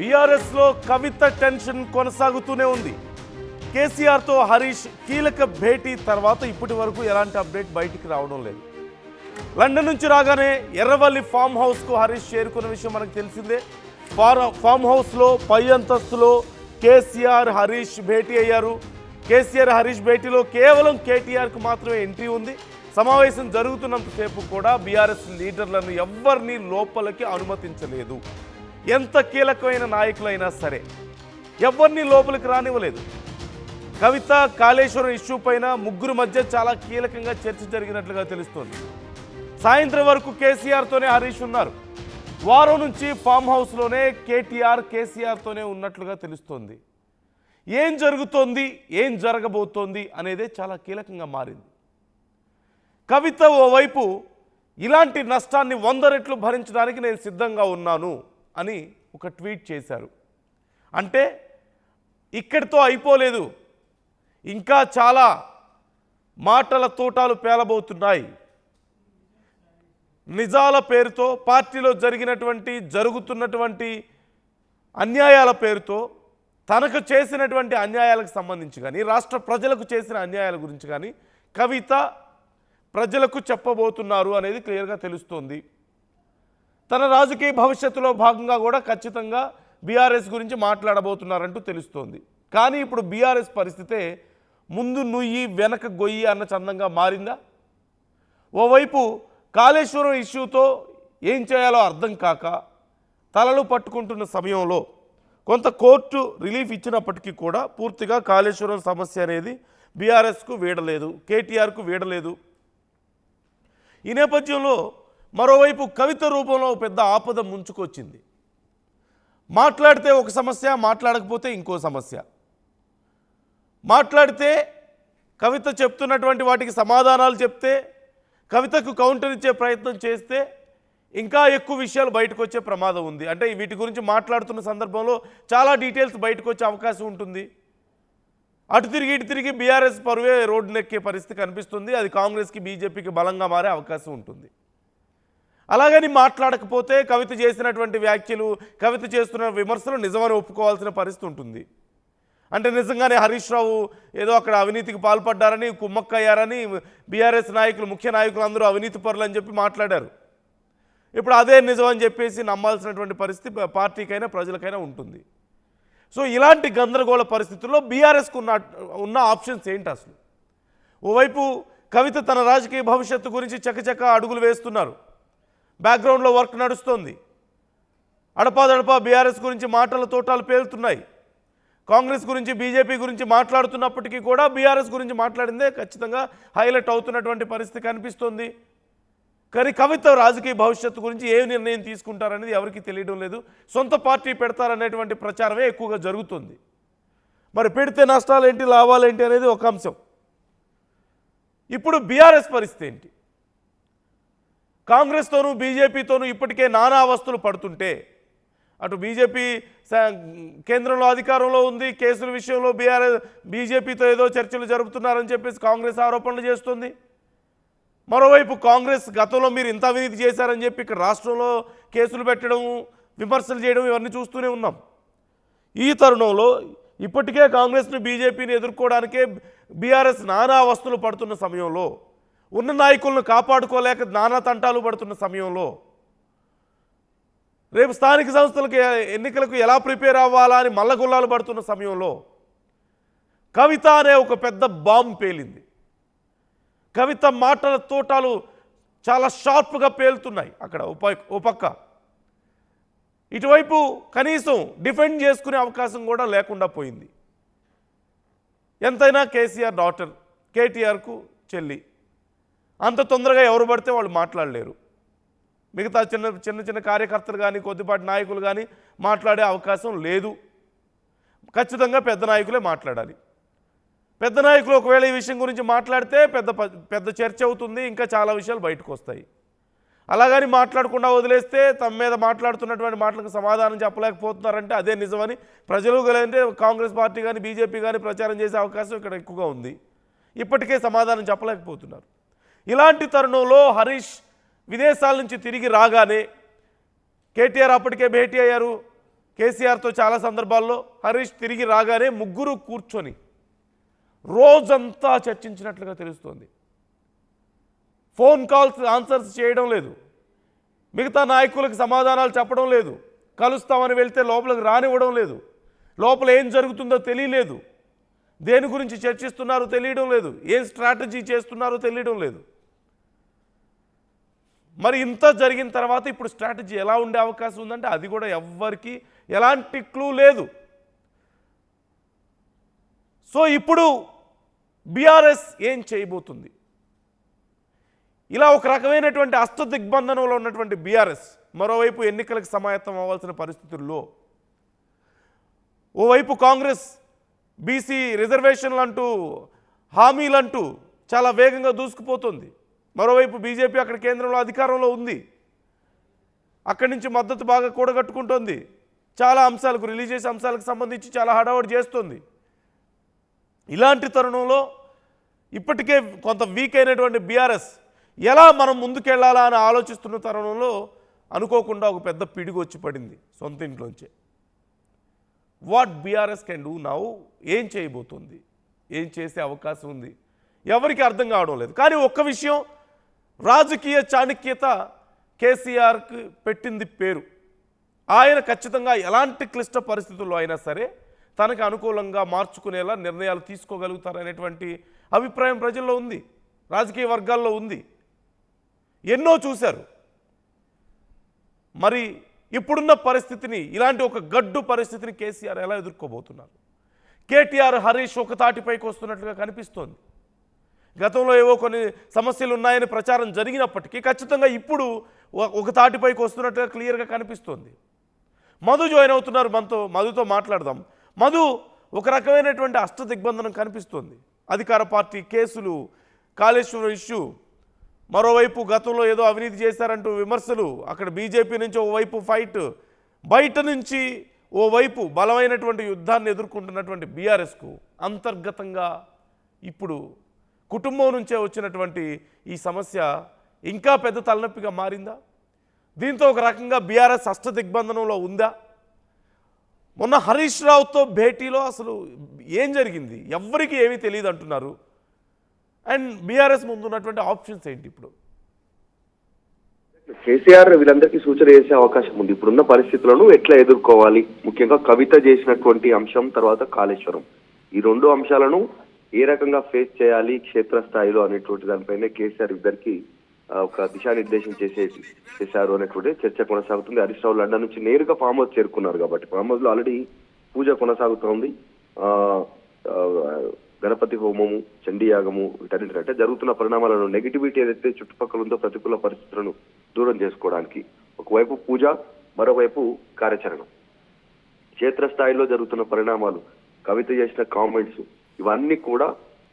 బీఆర్ఎస్లో కవిత టెన్షన్ కొనసాగుతూనే ఉంది. కేసీఆర్తో హరీష్ కీలక భేటీ తర్వాత ఇప్పటి వరకు ఎలాంటి అప్డేట్ బయటికి రావడం లేదు. లండన్ నుంచి రాగానే ఎర్రవల్లి ఫామ్ హౌస్కు హరీష్ చేరుకున్న విషయం మనకు తెలిసిందే. ఫామ్ హౌస్లో పై అంతస్తులో కేసీఆర్ హరీష్ భేటీ అయ్యారు. కేసీఆర్ హరీష్ భేటీలో కేవలం కేటీఆర్కు మాత్రమే ఎంట్రీ ఉంది. సమావేశం జరుగుతున్నంతసేపు కూడా బీఆర్ఎస్ లీడర్లను ఎవ్వరినీ లోపలికి అనుమతించలేదు. ఎంత కీలకమైన నాయకులైనా సరే ఎవరిని లోపలికి రానివ్వలేదు. కవిత కాళేశ్వరం ఇష్యూ పైన ముగ్గురు మధ్య చాలా కీలకంగా చర్చ జరిగినట్లుగా తెలుస్తోంది. సాయంత్రం వరకు కేసీఆర్తోనే హరీష్ ఉన్నారు. వారం నుంచి ఫామ్ హౌస్లోనే కేటీఆర్ కేసీఆర్తోనే ఉన్నట్లుగా తెలుస్తోంది. ఏం జరుగుతోంది, ఏం జరగబోతోంది అనేదే చాలా కీలకంగా మారింది. కవిత ఓవైపు ఇలాంటి నష్టాన్ని 100 రెట్లు భరించడానికి నేను సిద్ధంగా ఉన్నాను అని ఒక ట్వీట్ చేశారు. అంటే ఇక్కడితో అయిపోలేదు, ఇంకా చాలా మాటల తోటాలు పేలబోతున్నాయి. నిజాల పేరుతో పార్టీలో జరుగుతున్నటువంటి అన్యాయాల పేరుతో తనకు చేసినటువంటి అన్యాయాలకు సంబంధించి కానీ రాష్ట్ర ప్రజలకు చేసిన అన్యాయాల గురించి కానీ కవిత ప్రజలకు చెప్పబోతున్నారు అనేది క్లియర్గా తెలుస్తోంది. తన రాజకీయ భవిష్యత్తులో భాగంగా కూడా ఖచ్చితంగా బీఆర్ఎస్ గురించి మాట్లాడబోతున్నారంటూ తెలుస్తోంది. కానీ ఇప్పుడు బీఆర్ఎస్ పరిస్థితే ముందు నుయ్యి వెనక గొయ్యి అన్న చందంగా మారిందా? ఓవైపు కాళేశ్వరం ఇష్యూతో ఏం చేయాలో అర్థం కాక తలలు పట్టుకుంటున్న సమయంలో కొంత కోర్టు రిలీఫ్ ఇచ్చినప్పటికీ కూడా పూర్తిగా కాళేశ్వరం సమస్య అనేది బీఆర్ఎస్కు వీడలేదు, కేటీఆర్కు వీడలేదు. ఈ నేపథ్యంలో మరోవైపు కవిత రూపంలో పెద్ద ఆపద ముంచుకొచ్చింది. మాట్లాడితే ఒక సమస్య, మాట్లాడకపోతే ఇంకో సమస్య. మాట్లాడితే కవిత చెప్తున్నటువంటి వాటికి సమాధానాలు చెప్తే, కవితకు కౌంటర్ ఇచ్చే ప్రయత్నం చేస్తే ఇంకా ఎక్కువ విషయాలు బయటకు వచ్చే ప్రమాదం ఉంది. అంటే వీటి గురించి మాట్లాడుతున్న సందర్భంలో చాలా డీటెయిల్స్ బయటకు వచ్చే అవకాశం ఉంటుంది. అటు తిరిగి ఇటు తిరిగి బీఆర్ఎస్ పరువే రోడ్డునెక్కే పరిస్థితి కనిపిస్తుంది. అది కాంగ్రెస్కి బీజేపీకి బలంగా మారే అవకాశం ఉంటుంది. అలాగని మాట్లాడకపోతే కవిత చేసినటువంటి వ్యాఖ్యలు, కవిత చేస్తున్న విమర్శలు నిజమని ఒప్పుకోవాల్సిన పరిస్థితి ఉంటుంది. అంటే నిజంగానే హరీష్ రావు ఏదో అక్కడ అవినీతికి పాల్పడ్డారని, కుమ్మక్కయ్యారని బీఆర్ఎస్ నాయకులు, ముఖ్య నాయకులు అందరూ అవినీతి పరులు అని చెప్పి మాట్లాడారు. ఇప్పుడు అదే నిజం అని చెప్పేసి నమ్మాల్సినటువంటి పరిస్థితి పార్టీకైనా ప్రజలకైనా ఉంటుంది. సో ఇలాంటి గందరగోళ పరిస్థితుల్లో బీఆర్ఎస్కు ఉన్న ఆప్షన్స్ ఏంటి అసలు? ఓవైపు కవిత తన రాజకీయ భవిష్యత్తు గురించి చకచక అడుగులు వేస్తున్నారు. బ్యాక్గ్రౌండ్లో వర్క్ నడుస్తోంది. అడపాదడపా బీఆర్ఎస్ గురించి మాటల తోటాలు పేలుతున్నాయి. కాంగ్రెస్ గురించి, బీజేపీ గురించి మాట్లాడుతున్నప్పటికీ కూడా బీఆర్ఎస్ గురించి మాట్లాడిందే ఖచ్చితంగా హైలైట్ అవుతున్నటువంటి పరిస్థితి కనిపిస్తోంది. కానీ కవిత రాజకీయ భవిష్యత్తు గురించి ఏ నిర్ణయం తీసుకుంటారనేది ఎవరికి తెలియడం లేదు. సొంత పార్టీ పెడతారనేటువంటి ప్రచారమే ఎక్కువగా జరుగుతుంది. మరి పెడితే నష్టాలు ఏంటి, లాభాలు ఏంటి అనేది ఒక అంశం. ఇప్పుడు బీఆర్ఎస్ పరిస్థితి ఏంటి? కాంగ్రెస్తోనూ బీజేపీతోనూ ఇప్పటికే నానా అవస్థలు పడుతుంటే, అటు బీజేపీ కేంద్రంలో అధికారంలో ఉంది, కేసుల విషయంలో బీజేపీతో ఏదో చర్చలు జరుపుతున్నారని చెప్పేసి కాంగ్రెస్ ఆరోపణలు చేస్తుంది. మరోవైపు కాంగ్రెస్ గతంలో మీరు ఇంత అవినీతి చేశారని చెప్పి ఇక్కడ రాష్ట్రంలో కేసులు పెట్టడం, విమర్శలు చేయడం ఇవన్నీ చూస్తూనే ఉన్నాం. ఈ తరుణంలో ఇప్పటికే కాంగ్రెస్ను, బీజేపీని ఎదుర్కోవడానికే బీఆర్ఎస్ నానా అవస్థలు పడుతున్న సమయంలో, ఉన్న నాయకులను కాపాడుకోలేక నానా తంటాలు పడుతున్న సమయంలో, రేపు స్థానిక సంస్థలకు ఎన్నికలకు ఎలా ప్రిపేర్ అవ్వాలా అని మల్లగుల్లాలు పడుతున్న సమయంలో కవిత అనే ఒక పెద్ద బాంబు పేలింది. కవిత మాటల తోటాలు చాలా షార్ప్గా పేలుతున్నాయి. అక్కడ ఓ పక్క ఇటువైపు కనీసం డిఫెండ్ చేసుకునే అవకాశం కూడా లేకుండా పోయింది. ఎంతైనా కేసీఆర్ డాటర్, కేటీఆర్కు చెల్లి. అంత తొందరగా ఎవరు పడితే వాళ్ళు మాట్లాడలేరు. మిగతా చిన్న కార్యకర్తలు కానీ, కొద్దిపాటి నాయకులు కానీ మాట్లాడే అవకాశం లేదు. ఖచ్చితంగా పెద్ద నాయకులే మాట్లాడాలి. పెద్ద నాయకులు ఒకవేళ ఈ విషయం గురించి మాట్లాడితే పెద్ద చర్చ అవుతుంది, ఇంకా చాలా విషయాలు బయటకు వస్తాయి. అలాగని మాట్లాడకుండా వదిలేస్తే తమ మీద మాట్లాడుతున్నటువంటి మాటలకు సమాధానం చెప్పలేకపోతున్నారంటే అదే నిజమని ప్రజలు అంటే కాంగ్రెస్ పార్టీ కానీ, బీజేపీ కానీ ప్రచారం చేసే అవకాశం ఇక్కడ ఎక్కువగా ఉంది. ఇప్పటికే సమాధానం చెప్పలేకపోతున్నారు. ఇలాంటి తరుణంలో హరీష్ విదేశాల నుంచి తిరిగి రాగానే కేటీఆర్ అప్పటికే భేటీ అయ్యారు. కేసీఆర్తో చాలా సందర్భాల్లో హరీష్ తిరిగి రాగానే ముగ్గురు కూర్చొని రోజంతా చర్చించినట్లుగా తెలుస్తోంది. ఫోన్ కాల్స్ ఆన్సర్స్ చేయడం లేదు, మిగతా నాయకులకు సమాధానాలు చెప్పడం లేదు, కలుస్తామని వెళ్తే లోపలికి రానివ్వడం లేదు, లోపల ఏం జరుగుతుందో తెలియలేదు, దేని గురించి చర్చిస్తున్నారో తెలియడం లేదు, ఏం స్ట్రాటజీ చేస్తున్నారో తెలియడం లేదు. మరి ఇంత జరిగిన తర్వాత ఇప్పుడు స్ట్రాటజీ ఎలా ఉండే అవకాశం ఉందంటే అది కూడా ఎవ్వరికి ఎలాంటి క్లూ లేదు. సో ఇప్పుడు బీఆర్ఎస్ ఏం చేయబోతుంది? ఇలా ఒక రకమైనటువంటి అష్టదిగ్బంధనంలో ఉన్నటువంటి బీఆర్ఎస్ మరోవైపు ఎన్నికలకు సమాయత్తం అవ్వాల్సిన పరిస్థితుల్లో ఓవైపు కాంగ్రెస్ బీసీ రిజర్వేషన్లు అంటూ హామీలంటూ చాలా వేగంగా దూసుకుపోతుంది. మరోవైపు బీజేపీ అక్కడ కేంద్రంలో అధికారంలో ఉంది, అక్కడి నుంచి మద్దతు బాగా కూడగట్టుకుంటోంది, చాలా అంశాలకు రిలీజియస్ అంశాలకు సంబంధించి చాలా హడావుడి చేస్తుంది. ఇలాంటి తరుణంలో ఇప్పటికే కొంత వీక్ అయినటువంటి బీఆర్ఎస్ ఎలా మనం ముందుకెళ్లాలా అని ఆలోచిస్తున్న తరుణంలో అనుకోకుండా ఒక పెద్ద పిడుగు వచ్చి పడింది సొంత ఇంట్లోంచే. What BRS can do now? ఏం చేయబోతుంది, ఏం చేసే అవకాశం ఉంది, ఎవరికి అర్థం కావడం లేదు. కానీ ఒక్క విషయం, రాజకీయ చాణక్యత కేసీఆర్కి పెట్టింది పేరు. ఆయన ఖచ్చితంగా ఎలాంటి క్లిష్ట పరిస్థితుల్లో అయినా సరే తనకు అనుకూలంగా మార్చుకునేలా నిర్ణయాలు తీసుకోగలుగుతారనేటువంటి అభిప్రాయం ప్రజల్లో ఉంది, రాజకీయ వర్గాల్లో ఉంది. ఎన్నో చూశారు. మరి ఇప్పుడున్న పరిస్థితిని, ఇలాంటి ఒక గడ్డు పరిస్థితిని కేసీఆర్ ఎలా ఎదుర్కోబోతున్నారు? కేటీఆర్ హరీష్ ఒక తాటిపైకి వస్తున్నట్లుగా కనిపిస్తోంది. గతంలో ఏవో కొన్ని సమస్యలు ఉన్నాయని ప్రచారం జరిగినప్పటికీ ఖచ్చితంగా ఇప్పుడు ఒక తాటిపైకి వస్తున్నట్లుగా క్లియర్గా కనిపిస్తోంది. మధు జాయిన్ అవుతున్నారు మనతో, మధుతో మాట్లాడదాం. మధు, ఒక రకమైనటువంటి అష్టదిగ్బంధనం కనిపిస్తోంది. అధికార పార్టీ కేసులు, కాళేశ్వరం ఇష్యూ, మరోవైపు గతంలో ఏదో అవినీతి చేశారంటూ విమర్శలు, అక్కడ బీజేపీ నుంచి ఓవైపు ఫైట్, బయట నుంచి ఓవైపు బలమైనటువంటి యుద్ధాన్ని ఎదుర్కొంటున్నటువంటి బీఆర్ఎస్కు అంతర్గతంగా ఇప్పుడు కుటుంబం నుంచే వచ్చినటువంటి ఈ సమస్య ఇంకా పెద్ద తలనొప్పిగా మారిందా? దీంతో ఒక రకంగా బీఆర్ఎస్ అష్టదిగ్బంధనంలో ఉందా? మొన్న హరీష్ రావుతో భేటీలో అసలు ఏం జరిగింది ఎవ్వరికి ఏమీ తెలియదు అంటున్నారు. అండ్ బీఆర్ఎస్ ముందు ఉన్నటువంటి ఆప్షన్స్ ఏంటి? ఇప్పుడు కేసీఆర్ వీళ్ళందరికీ సూచన చేసే అవకాశం ఉంది. ఇప్పుడున్న పరిస్థితులను ఎట్లా ఎదుర్కోవాలి, ముఖ్యంగా కవిత చేసినటువంటి అంశం, తర్వాత కాళేశ్వరం, ఈ రెండు అంశాలను ఏ రకంగా ఫేస్ చేయాలి క్షేత్రస్థాయిలో అనేటువంటి దానిపైనే కేసీఆర్ ఇద్దరికి ఒక దిశానిర్దేశం చేశారు అనేటువంటి చర్చ కొనసాగుతుంది. హరీష్ రావు లండన్ నుంచి నేరుగా ఫామ్ హౌస్ చేరుకున్నారు కాబట్టి ఫామ్ హౌస్ లో ఆల్రెడీ పూజ కొనసాగుతోంది. గణపతి హోమము, చండీయాగము, వీటన్నిటికంటే జరుగుతున్న పరిణామాలను, నెగిటివిటీ ఏదైతే చుట్టుపక్కల ఉందో ప్రతికూల పరిస్థితులను దూరం చేసుకోవడానికి ఒకవైపు పూజ, మరోవైపు కార్యాచరణ, క్షేత్రస్థాయిలో జరుగుతున్న పరిణామాలు, కవిత చేసిన కామెంట్స్, ఇవన్నీ కూడా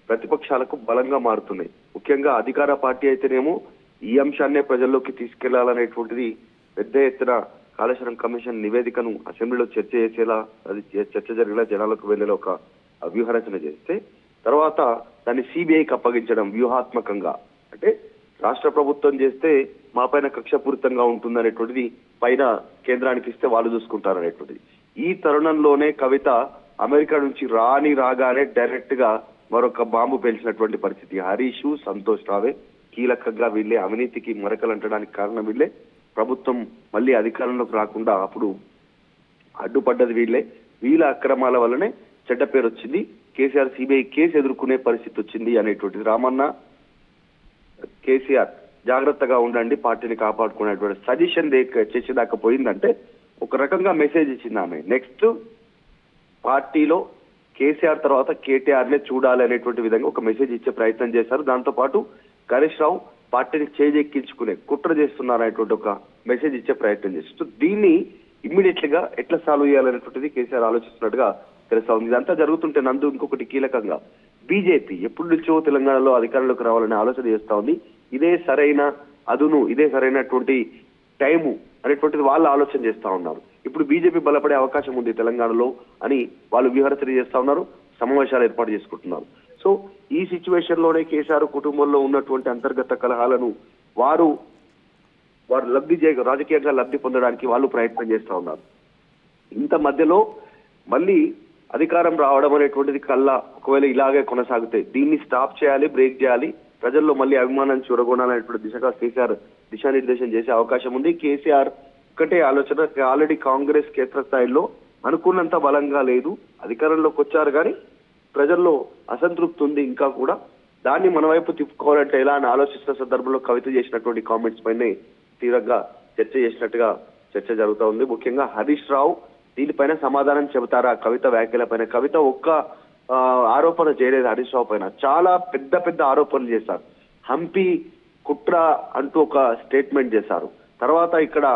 ప్రతిపక్షాలకు బలంగా మారుతున్నాయి. ముఖ్యంగా అధికార పార్టీ అయితేనేమో ఈ అంశాన్నే ప్రజల్లోకి తీసుకెళ్లాలనేటువంటిది పెద్ద ఎత్తున కాళేశ్వరం కమిషన్ నివేదికను అసెంబ్లీలో చర్చ చేసేలా, అది చర్చ జరిగేలా, జనాలకు వెళ్లేలా ఒక వ్యూహరచన చేస్తే, తర్వాత దాన్ని సిబిఐకి అప్పగించడం వ్యూహాత్మకంగా, అంటే రాష్ట్ర ప్రభుత్వం చేస్తే మా పైన కక్షపూరితంగా ఉంటుంది అనేటువంటిది పైన కేంద్రానికి ఇస్తే వాళ్ళు చూసుకుంటారు అనేటువంటిది. ఈ తరుణంలోనే కవిత అమెరికా నుంచి రాగానే డైరెక్ట్ గా మరొక బాంబు పేల్చినటువంటి పరిస్థితి. హరీష్, సంతోష్ రావే కీలకంగా వీళ్ళే అవినీతికి మరకలంటడానికి కారణం వీళ్ళే. ప్రభుత్వం మళ్ళీ అధికారంలోకి రాకుండా అప్పుడు అడ్డుపడ్డది వీళ్ళే. వీళ్ళ అక్రమాల వల్లనే చెడ్డ పేరు వచ్చింది, కేసీఆర్ సిబిఐ కేసు ఎదుర్కొనే పరిస్థితి వచ్చింది అనేటువంటిది. రామన్న, కేసీఆర్ జాగ్రత్తగా ఉండండి, పార్టీని కాపాడుకునేటువంటి సజెషన్ చేసేదాకా పోయిందంటే ఒక రకంగా మెసేజ్ ఇచ్చింది ఆమె. నెక్స్ట్ పార్టీలో కేసీఆర్ తర్వాత కేటీఆర్ నే చూడాలి అనేటువంటి విధంగా ఒక మెసేజ్ ఇచ్చే ప్రయత్నం చేశారు. దాంతో పాటు హరీష్ రావు పార్టీని చేజెక్కించుకునే కుట్ర చేస్తున్నారు అనేటువంటి ఒక మెసేజ్ ఇచ్చే ప్రయత్నం చేస్తారు. సో దీన్ని ఇమ్మీడియట్ గా ఎట్లా సాల్వ్ చేయాలనేటువంటిది కేసీఆర్ ఆలోచిస్తున్నట్టుగా తెలుస్తా ఉంది. ఇదంతా జరుగుతుంటే నందు ఇంకొకటి కీలకంగా బీజేపీ ఎప్పుడు నుంచో తెలంగాణలో అధికారంలోకి రావాలనే ఆలోచన చేస్తా ఉంది. ఇదే సరైన అదును, ఇదే సరైనటువంటి టైము అనేటువంటిది వాళ్ళు ఆలోచన చేస్తా ఉన్నారు. ఇప్పుడు బీజేపీ బలపడే అవకాశం ఉంది తెలంగాణలో అని వాళ్ళు వ్యూహరచన చేస్తా ఉన్నారు, సమావేశాలు ఏర్పాటు చేసుకుంటున్నారు. సో ఈ సిచ్యువేషన్ లోనే కేసీఆర్ కుటుంబంలో ఉన్నటువంటి అంతర్గత కలహాలను వారు రాజకీయంగా లబ్ధి పొందడానికి వాళ్ళు ప్రయత్నం చేస్తా ఉన్నారు. ఇంత మధ్యలో మళ్ళీ అధికారం రావడం అనేటువంటిది కల్లా ఒకవేళ ఇలాగే కొనసాగితే దీన్ని స్టాప్ చేయాలి, బ్రేక్ చేయాలి, ప్రజల్లో మళ్ళీ అభిమానం చూరగొనాలనేటువంటి దిశగా కేసీఆర్ దిశానిర్దేశం చేసే అవకాశం ఉంది. కేసీఆర్ ఒకటే ఆలోచన, ఆల్రెడీ కాంగ్రెస్ క్షేత్రస్థాయిలో అనుకున్నంత బలంగా లేదు, అధికారంలోకి వచ్చారు కానీ ప్రజల్లో అసంతృప్తి ఉంది ఇంకా కూడా, దాన్ని మన వైపు తిప్పుకోవాలంటే ఎలా అని ఆలోచిస్తున్న సందర్భంలో కవిత చేసినటువంటి కామెంట్స్ పైనే తీవ్రంగా చర్చ చేసినట్టుగా చర్చ జరుగుతూ ఉంది. ముఖ్యంగా హరీష్ రావు దీనిపైన సమాధానం చెబుతారా కవిత వ్యాఖ్యల పైన? కవిత ఒక్క ఆరోపణ చేయలేదు హరీష్ రావు పైన, చాలా పెద్ద పెద్ద ఆరోపణలు చేశారు. హంపి కుట్ర అంటూ ఒక స్టేట్మెంట్ చేశారు. తర్వాత ఇక్కడ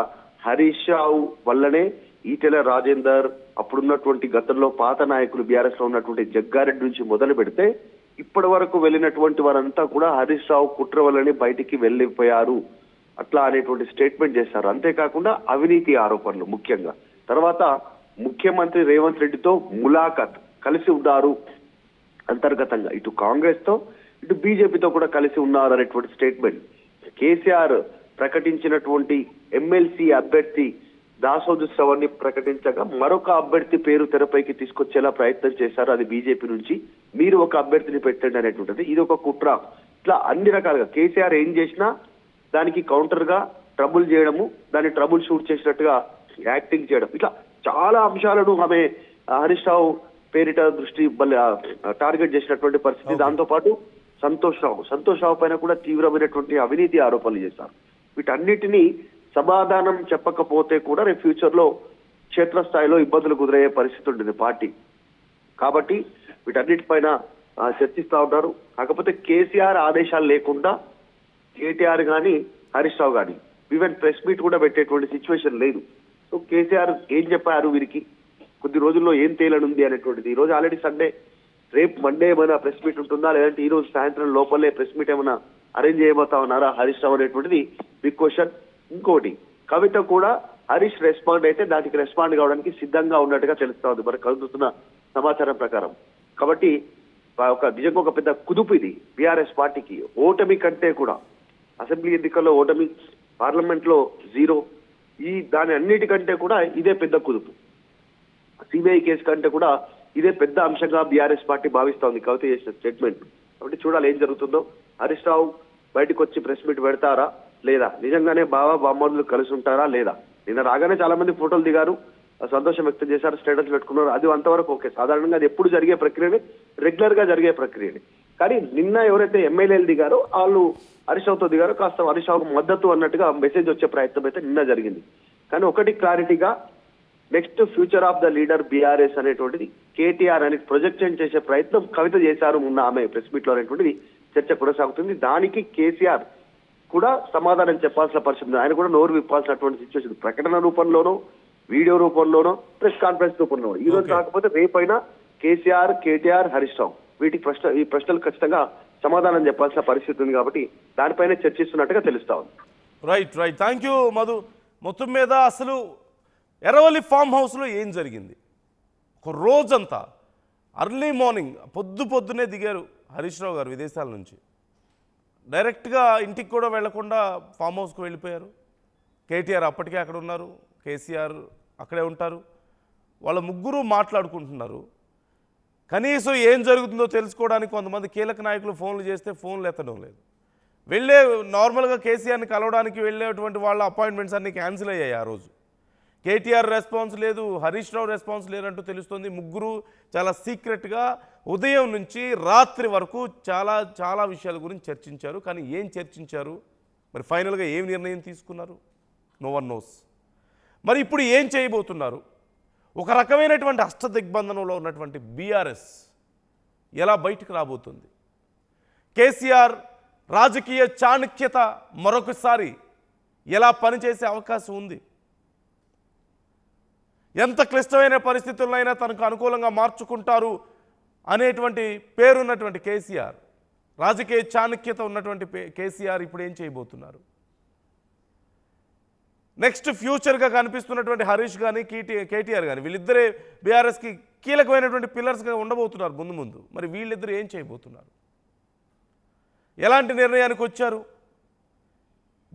హరీష్ రావు వల్లనే ఈటెల రాజేందర్, అప్పుడున్నటువంటి గతంలో పాత నాయకులు బీఆర్ఎస్ లో ఉన్నటువంటి జగ్గారెడ్డి నుంచి మొదలు పెడితే ఇప్పటి వరకు వెళ్ళినటువంటి వారంతా కూడా హరీష్ రావు కుట్ర వల్లనే బయటికి వెళ్ళిపోయారు అట్లా అనేటువంటి స్టేట్మెంట్ చేశారు. అంతేకాకుండా అవినీతి ఆరోపణలు ముఖ్యంగా. తర్వాత ముఖ్యమంత్రి రేవంత్ రెడ్డితో ములాఖత్, కలిసి ఉన్నారు అంతర్గతంగా, ఇటు కాంగ్రెస్ తో ఇటు బీజేపీతో కూడా కలిసి ఉన్నారు అనేటువంటి స్టేట్మెంట్. కేసీఆర్ ప్రకటించినటువంటి ఎమ్మెల్సీ అభ్యర్థి దాసోజు శ్రవణ్ని ప్రకటించగా మరొక అభ్యర్థి పేరు తెరపైకి తీసుకొచ్చేలా ప్రయత్నం చేశారు, అది బీజేపీ నుంచి, మీరు ఒక అభ్యర్థిని పెట్టండి అనేటువంటిది. ఇది ఒక కుట్ర. ఇట్లా అన్ని రకాలుగా కేసీఆర్ ఏం చేసినా దానికి కౌంటర్ గా ట్రబుల్ చేయడము, దాన్ని ట్రబుల్ షూట్ చేసినట్టుగా యాక్టింగ్ చేయడం, ఇట్లా చాలా అంశాలను ఆమె హరీష్ రావు పేరిట దృష్టి టార్గెట్ చేసినటువంటి పరిస్థితి. దాంతో పాటు సంతోష్ రావు పైన కూడా తీవ్రమైనటువంటి అవినీతి ఆరోపణలు చేశారు. వీటన్నిటినీ సమాధానం చెప్పకపోతే కూడా రేపు ఫ్యూచర్ లో క్షేత్రస్థాయిలో ఇబ్బందులు కుదిరయ్యే పరిస్థితి ఉంటుంది పార్టీ. కాబట్టి వీటన్నిటిపైన చర్చిస్తా ఉన్నారు. కాకపోతే కేసీఆర్ ఆదేశాలు లేకుండా కేటీఆర్ గాని హరీష్ రావు గాని ఈవెన్ ప్రెస్ మీట్ కూడా పెట్టేటువంటి సిచ్యువేషన్ లేదు. సో కేసీఆర్ ఏం చెప్పారు వీరికి, కొద్ది రోజుల్లో ఏం తేలనుంది అనేటువంటిది. ఈ రోజు ఆల్రెడీ సండే, రేపు మండే ఏమైనా ప్రెస్ మీట్ ఉంటుందా, లేదంటే ఈ రోజు సాయంత్రం లోపలే ప్రెస్ మీట్ ఏమైనా అరేంజ్ చేయబోతా ఉన్నారా హరీష్ రావు అనేటువంటిది బిగ్ క్వశ్చన్. ఇంకోటి, కవిత కూడా హరీష్ రెస్పాండ్ అయితే దానికి రెస్పాండ్ కావడానికి సిద్ధంగా ఉన్నట్టుగా తెలుస్తా ఉంది మనకు కలుగుతున్న సమాచారం ప్రకారం. కాబట్టి నిజంగా ఒక పెద్ద కుదుపు ఇది బీఆర్ఎస్ పార్టీకి. ఓటమి కంటే కూడా, అసెంబ్లీ ఎన్నికల్లో ఓటమి, పార్లమెంట్ లో 0, దాని అన్నిటికంటే కూడా ఇదే పెద్ద కుదుపు. సిబిఐ కేసు కంటే కూడా ఇదే పెద్ద అంశంగా బీఆర్ఎస్ పార్టీ భావిస్తా ఉంది కవిత చేసిన స్టేట్మెంట్. కాబట్టి చూడాలి ఏం జరుగుతుందో. హరీష్ రావు బయటకు వచ్చి ప్రెస్ మీట్ పెడతారా లేదా, నిజంగానే బామ్మలు కలిసి ఉంటారా లేదా? నిన్న రాగానే చాలా మంది ఫోటోలు దిగారు, సంతోషం వ్యక్తం చేశారు, స్టేటస్ పెట్టుకున్నారు, అది అంతవరకు ఓకే. సాధారణంగా అది ఎప్పుడు జరిగే ప్రక్రియనే, రెగ్యులర్ గా జరిగే ప్రక్రియనే. కానీ నిన్న ఎవరైతే ఎమ్మెల్యేలు దిగారో వాళ్ళు హరీష్ రావుతో దిగారో, కాస్త హరీష్ రావుకు మద్దతు అన్నట్టుగా మెసేజ్ వచ్చే ప్రయత్నం అయితే నిన్న జరిగింది. కానీ ఒకటి క్లారిటీగా, next future of the leader BRS అనేటువంటిది కేటీఆర్ అని ప్రొజెక్షన్ చేసే ప్రయత్నం కవిత చేశారు మొన్న ఆమె ప్రెస్ మీట్ లో అనేటువంటిది చర్చ కొనసాగుతుంది. దానికి కేసీఆర్ కూడా సమాధానం చెప్పాల్సిన పరిస్థితి, ఆయన కూడా నోరు విప్పాల్సినటువంటి సిచ్యువేషన్, ప్రకటన రూపంలోనో, వీడియో రూపంలోనో, ప్రెస్ కాన్ఫరెన్స్ రూపంలోనో. ఈ రోజు కాకపోతే రేపైనా కేసీఆర్, కేటీఆర్, హరీష్ రావు ఈ ప్రశ్నలు ఖచ్చితంగా సమాధానం చెప్పాల్సిన పరిస్థితి ఉంది. కాబట్టి దానిపైన చర్చిస్తున్నట్టుగా తెలుస్తా ఉంది. రైట్. Thank you Madhu. మొత్తం మీద అసలు ఎర్రవల్లి ఫామ్ హౌస్లో ఏం జరిగింది? ఒక రోజంతా అర్లీ మార్నింగ్ పొద్దున్నే దిగారు హరీష్ రావు గారు విదేశాల నుంచి. డైరెక్ట్గా ఇంటికి కూడా వెళ్లకుండా ఫామ్ హౌస్కి వెళ్ళిపోయారు. కేటీఆర్ అప్పటికే అక్కడ ఉన్నారు, కేసీఆర్ అక్కడే ఉంటారు. వాళ్ళ ముగ్గురు మాట్లాడుకుంటున్నారు. కనీసం ఏం జరుగుతుందో తెలుసుకోవడానికి కొంతమంది కీలక నాయకులు ఫోన్లు చేస్తే ఫోన్లు ఎత్తడం లేదు. నార్మల్గా కేసీఆర్ని కలవడానికి వెళ్ళేటువంటి వాళ్ళ అపాయింట్మెంట్స్ అన్నీ క్యాన్సిల్ అయ్యాయి ఆ రోజు. కేటీఆర్ రెస్పాన్స్ లేదు, హరీష్ రావు రెస్పాన్స్ లేదంటూ తెలుస్తుంది. ముగ్గురు చాలా సీక్రెట్గా ఉదయం నుంచి రాత్రి వరకు చాలా విషయాల గురించి చర్చించారు. కానీ ఏం చర్చించారు, మరి ఫైనల్గా ఏం నిర్ణయం తీసుకున్నారు, నో వన్ నోస్. మరి ఇప్పుడు ఏం చేయబోతున్నారు? ఒక రకమైనటువంటి అష్టదిగ్బంధనంలో ఉన్నటువంటి బీఆర్ఎస్ ఎలా బయటకు రాబోతుంది? కేసీఆర్ రాజకీయ చాణక్యత మరొకసారి ఎలా పనిచేసే అవకాశం ఉంది? ఎంత క్లిష్టమైన పరిస్థితులైనా తనకు అనుకూలంగా మార్చుకుంటారు అనేటువంటి పేరున్నటువంటి కేసీఆర్, రాజకీయ చాణక్యత ఉన్నటువంటి కేసీఆర్ ఇప్పుడు ఏం చేయబోతున్నారు? నెక్స్ట్ ఫ్యూచర్గా కనిపిస్తున్నటువంటి హరీష్ కానీ కేటీఆర్ కానీ వీళ్ళిద్దరే బీఆర్ఎస్కి కీలకమైనటువంటి పిల్లర్స్గా ఉండబోతున్నారు ముందు. మరి వీళ్ళిద్దరు ఏం చేయబోతున్నారు? ఎలాంటి నిర్ణయానికి వచ్చారు?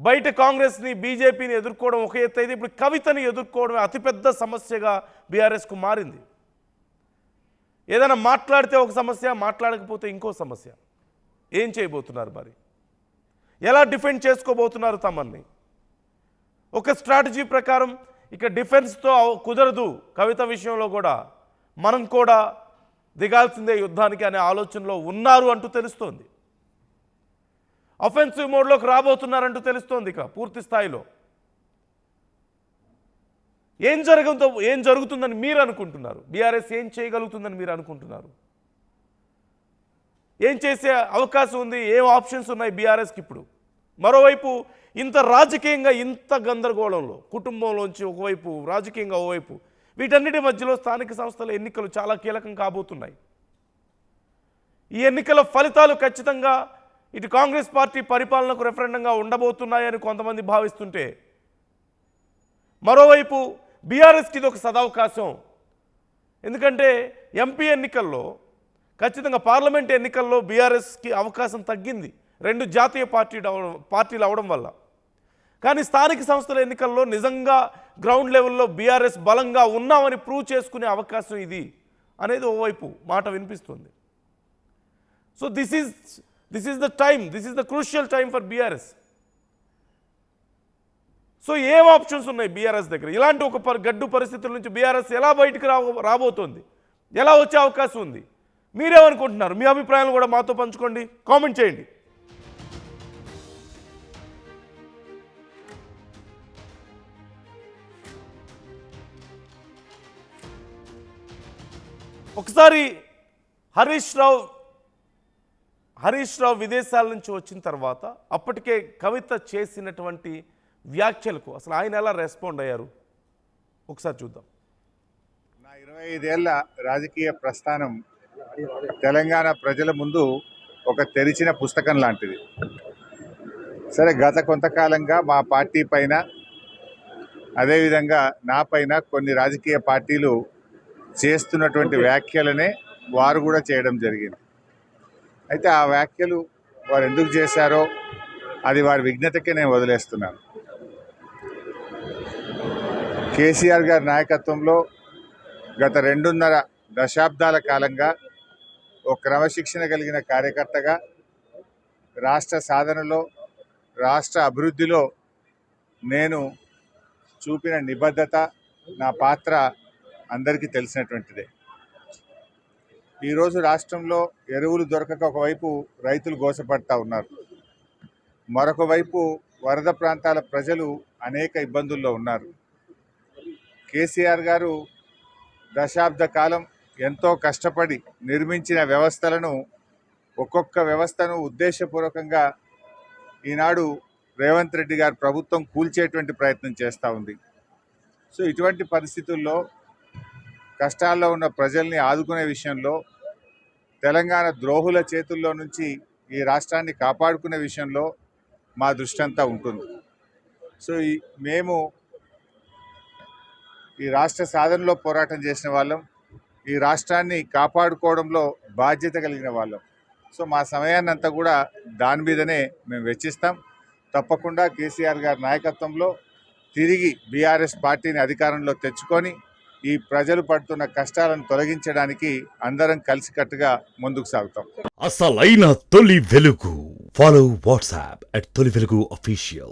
బయట కాంగ్రెస్ని బీజేపీని ఎదుర్కోవడం ఒక ఎత్తు అయితే ఇప్పుడు కవితని ఎదుర్కోవడం అతిపెద్ద సమస్యగా బీఆర్ఎస్కు మారింది. ఏదైనా మాట్లాడితే ఒక సమస్య, మాట్లాడకపోతే ఇంకో సమస్య. ఏం చేయబోతున్నారు మరి? ఎలా డిఫెండ్ చేసుకోబోతున్నారు తమన్ని? ఒక స్ట్రాటజీ ప్రకారం ఇక డిఫెన్స్తో కుదరదు, కవిత విషయంలో కూడా మనం కూడా దిగాల్సిందే యుద్ధానికి అనే ఆలోచనలో ఉన్నారు అంటూ తెలుస్తోంది. అఫెన్సివ్ మోడ్లోకి రాబోతున్నారంటూ తెలుస్తోంది. ఇక పూర్తి స్థాయిలో ఏం జరుగుతుందని మీరు అనుకుంటున్నారు? బీఆర్ఎస్ ఏం చేయగలుగుతుందని మీరు అనుకుంటున్నారు? ఏం చేసే అవకాశం ఉంది? ఏం ఆప్షన్స్ ఉన్నాయి బీఆర్ఎస్కి ఇప్పుడు? మరోవైపు ఇంత రాజకీయంగా ఇంత గందరగోళంలో, కుటుంబంలోంచి ఒకవైపు, రాజకీయంగా ఓవైపు, వీటన్నిటి మధ్యలో స్థానిక సంస్థల ఎన్నికలు చాలా కీలకం కాబోతున్నాయి. ఈ ఎన్నికల ఫలితాలు ఖచ్చితంగా ఇటు కాంగ్రెస్ పార్టీ పరిపాలనకు రెఫరెండంగా ఉండబోతున్నాయని కొంతమంది భావిస్తుంటే, మరోవైపు బీఆర్ఎస్కి ఇది ఒక సదవకాశం. ఎందుకంటే ఎంపీ ఎన్నికల్లో, ఖచ్చితంగా పార్లమెంట్ ఎన్నికల్లో బీఆర్ఎస్కి అవకాశం తగ్గింది 2 జాతీయ పార్టీలు అవడం వల్ల. కానీ స్థానిక సంస్థల ఎన్నికల్లో నిజంగా గ్రౌండ్ లెవెల్లో బీఆర్ఎస్ బలంగా ఉన్నామని ప్రూవ్ చేసుకునే అవకాశం ఇది అనేది ఓవైపు మాట వినిపిస్తుంది. So this is the time, this is the crucial time for BRS. So ఏం ఆప్షన్స్ ఉన్నాయి బీఆర్ఎస్ దగ్గర? ఇలాంటి ఒక గడ్డు పరిస్థితుల నుంచి బీఆర్ఎస్ ఎలా బయటకు రాబోతోంది? ఎలా వచ్చే అవకాశం ఉంది? మీరేమనుకుంటున్నారు? మీ అభిప్రాయాలు కూడా మాతో పంచుకోండి, కామెంట్ చేయండి. ఒకసారి హరీష్ రావు విదేశాల నుంచి వచ్చిన తర్వాత అప్పటికే కవిత చేసినటువంటి వ్యాఖ్యలకు అసలు ఆయన ఎలా రెస్పాండ్ అయ్యారు ఒకసారి చూద్దాం. నా 25 ఏళ్ల రాజకీయ ప్రస్థానం తెలంగాణ ప్రజల ముందు ఒక తెరిచిన పుస్తకం లాంటిది. సరే, గత కొంతకాలంగా మా పార్టీ పైన, అదేవిధంగా నా పైన కొన్ని రాజకీయ పార్టీలు చేస్తున్నటువంటి వ్యాఖ్యలనే వారు కూడా చేయడం జరిగింది. అయితే ఆ వ్యాఖ్యలు వారు ఎందుకు చేశారో అది వారి విజ్ఞతకే నేను వదిలేస్తున్నాను. కేసీఆర్ గారి నాయకత్వంలో గత 2.5 దశాబ్దాల కాలంగా ఒక క్రమశిక్షణ కలిగిన కార్యకర్తగా రాష్ట్ర సాధనలో, రాష్ట్ర అభివృద్ధిలో నేను చూపిన నిబద్ధత, నా పాత్ర అందరికీ తెలిసినటువంటిదే. ఈరోజు రాష్ట్రంలో ఎరువులు దొరకక ఒకవైపు రైతులు గోసపడతా ఉన్నారు, మరొక వైపు వరద ప్రాంతాల ప్రజలు అనేక ఇబ్బందుల్లో ఉన్నారు. కేసీఆర్ గారు దశాబ్ద కాలం ఎంతో కష్టపడి నిర్మించిన వ్యవస్థలను, ఒక్కొక్క వ్యవస్థను ఉద్దేశపూర్వకంగా ఈనాడు రేవంత్ రెడ్డి గారి ప్రభుత్వం కూల్చేటువంటి ప్రయత్నం చేస్తూ ఉంది. సో ఇటువంటి పరిస్థితుల్లో కష్టాల్లో ఉన్న ప్రజల్ని ఆదుకునే విషయంలో, తెలంగాణ ద్రోహుల చేతుల్లో నుంచి ఈ రాష్ట్రాన్ని కాపాడుకునే విషయంలో మా దృష్టి అంతా ఉంటుంది. సో మేము ఈ రాష్ట్ర సాధనలో పోరాటం చేసిన వాళ్ళం, ఈ రాష్ట్రాన్ని కాపాడుకోవడంలో బాధ్యత కలిగిన వాళ్ళం. సో మా సమయాన్ని అంతా కూడా దాని మీదనే మేము వెచ్చిస్తాం. తప్పకుండా కేసీఆర్ గారి నాయకత్వంలో తిరిగి బీఆర్ఎస్ పార్టీని అధికారంలో తెచ్చుకొని ఈ ప్రజలు పడుతున్న కష్టాలను తొలగించడానికి అందరం కలిసికట్టుగా ముందుకు సాగుతాం. అసలైన తొలి వెలుగు. ఫాలో వాట్సాప్ @తొలి వెలుగు official.